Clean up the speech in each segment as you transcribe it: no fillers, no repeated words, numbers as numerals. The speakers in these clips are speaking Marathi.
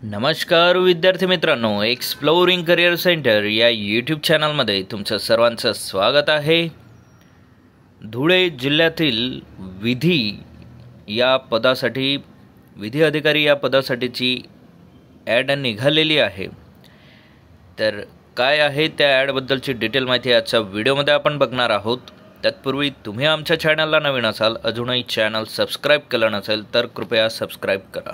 नमस्कार विद्यार्थी मित्रांनो, एक्सप्लोरिंग करिअर सेंटर या यूट्यूब चॅनलमध्ये तुमचं सर्वांचं स्वागत आहे। धुळे जिल्ह्यातील विधी अधिकारी या पदासाठीची ॲड निघालेली आहे। तर काय आहे त्या ॲडबद्दलची डिटेल माहिती आजच्या व्हिडिओमध्ये आपण बघणार आहोत। तत्पूर्वी तुम्ही आमच्या चॅनलला नवीन असाल, अजूनही चॅनल सबस्क्राईब केलं नसेल तर कृपया सबस्क्राईब करा।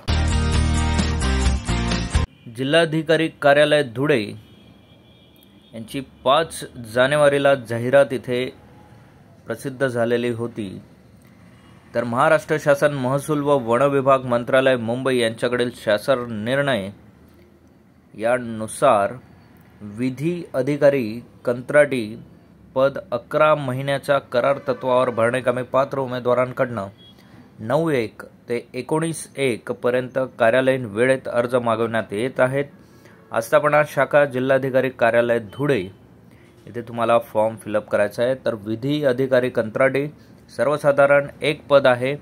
जिल्हाधिकारी कार्यालय धुळे यांची 5 जानेवारीला जाहिरात इथे प्रसिद्ध झालेली होती। तर महाराष्ट्र शासन महसूल व वन विभाग मंत्रालय मुंबई यांच्याकडील शासन निर्णय यानुसार विधी अधिकारी कंत्राटी पद 11 महिन्याच्या करार तत्वावर भरणे पात्र उमेदवारांकडून 9/1 ते 19/1 पर्यंत कार्यालयीन वेळेत अर्ज मागवण्यात येत आहेत। आस्थापना शाखा जिल्हाधिकारी कार्यालय धुळे इथे तुम्हाला फॉर्म फिलअप करायचा आहे। तर विधी अधिकारी कंत्राटी सर्वसाधारण एक पद आहे।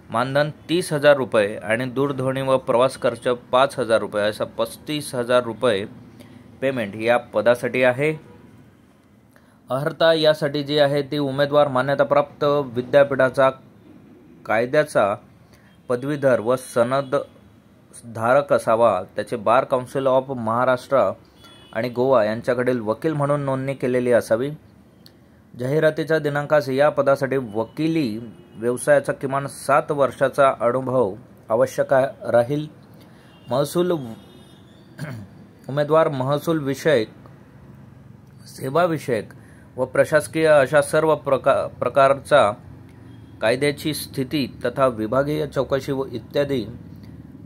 मानधन 30,000 रुपये आणि दूरध्वनी व प्रवास खर्च 5,000 रुपये असा 35,000 रुपये पेमेंट या पदासाठी आहे। अर्हता यासाठी जी आहे ती उमेदवार मान्यताप्राप्त विद्यापीठाचा कायद्याचा पदवीधर व सनद धारक असावा। त्याचे बार काउन्सिल ऑफ महाराष्ट्र आणि गोवा यांच्याकडील वकील म्हणून नोंदणी केलेली असावी। जाहिरातीच्या दिनांकास या पदासाठी वकिली व्यवसायाचा किमान 7 वर्षाचा अनुभव आवश्यक राहील। महसूल उमेदवार महसूल विषयक, सेवा विषयक व प्रशासकीय अशा सर्व प्रकारचा कायद्याची स्थिती तथा विभागीय चौकशी व इत्यादी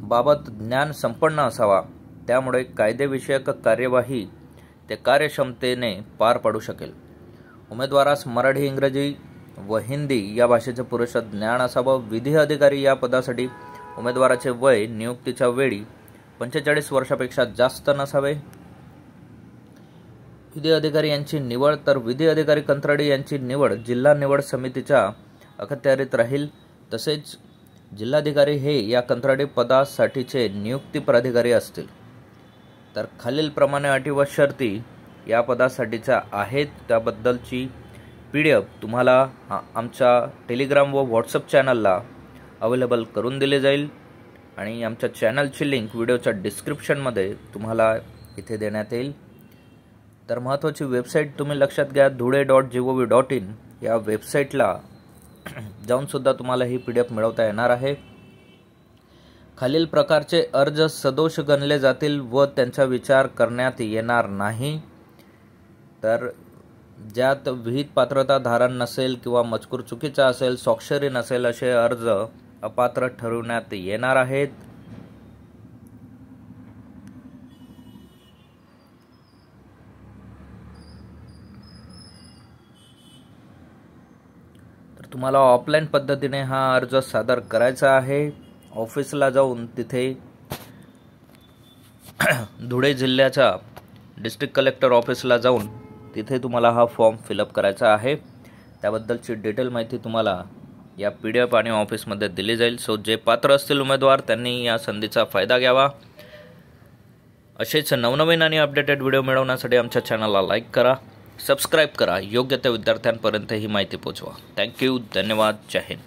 बाबत ज्ञान संपन्न असावा। त्यामुळे कायदेविषयक कार्यवाही ते कार्यक्षमतेने पार पाडू शकेल। उमेदवारास मराठी, इंग्रजी व हिंदी या भाषेचे पुरेसे ज्ञान असावं। विधी अधिकारी या पदासाठी उमेदवाराचे वय नियुक्तीच्या वेळी 45 वर्षापेक्षा जास्त नसावे। विधी अधिकारी यांची निवड, तर विधी अधिकारी कंत्राटी यांची निवड जिल्हा निवड समितीच्या अखत्यारीत राहील। तसेच जिल्हाधिकारी हे या कंत्राटी पदासाठीचे नियुक्ती प्राधिकारी असतील। तर खालीलप्रमाणे अटी व शर्ती या पदासाठीच्या आहेत। त्याबद्दलची PDF तुम्हाला आमच्या टेलिग्राम व व्हॉट्सअप चॅनलला अवेलेबल करून दिले जाईल आणि आमच्या चॅनलची लिंक व्हिडिओच्या डिस्क्रिप्शनमध्ये तुम्हाला इथे देण्यात येईल। तर महत्त्वाची वेबसाईट तुम्ही लक्षात घ्या, dhude.gov.in या वेबसाईटला जाऊन सुद्धा तुम्हाला ही PDF मिळवता येणार आहे। खालील प्रकारचे अर्ज सदोष गणले जातील व त्यांचा विचार करण्यात येणार नाही। तर ज्यात विहित पात्रता धारण नसेल किंवा मजकूर चुकीचा असेल, स्वाक्षरी नसेल असे अर्ज अपात्र ठरवण्यात येणार आहेत। तुम्हाला ऑफलाईन पद्धतीने हा अर्ज सादर करायचा आहे। ऑफिसला जाऊन तिथे धुळे जिल्ह्याच्या डिस्ट्रिक्ट कलेक्टर ऑफिसला जाऊन तिथे तुम्हाला हा फॉर्म फिलअप करायचा आहे। त्याबद्दलची डिटेल माहिती तुम्हाला या PDF आणि ऑफिसमध्ये दिली जाईल। सो जे पात्र असतील उमेदवार त्यांनी या संधीचा फायदा घ्यावा। असेच नवनवीन आणि अपडेटेड व्हिडिओ मिळवण्यासाठी आमच्या चॅनलला लाईक करा, सबस्क्राईब करा, योग्य त्या विद्यार्थ्यांपर्यंत ही माहिती पोहोचवा। थँक्यू, धन्यवाद, जय हिंद।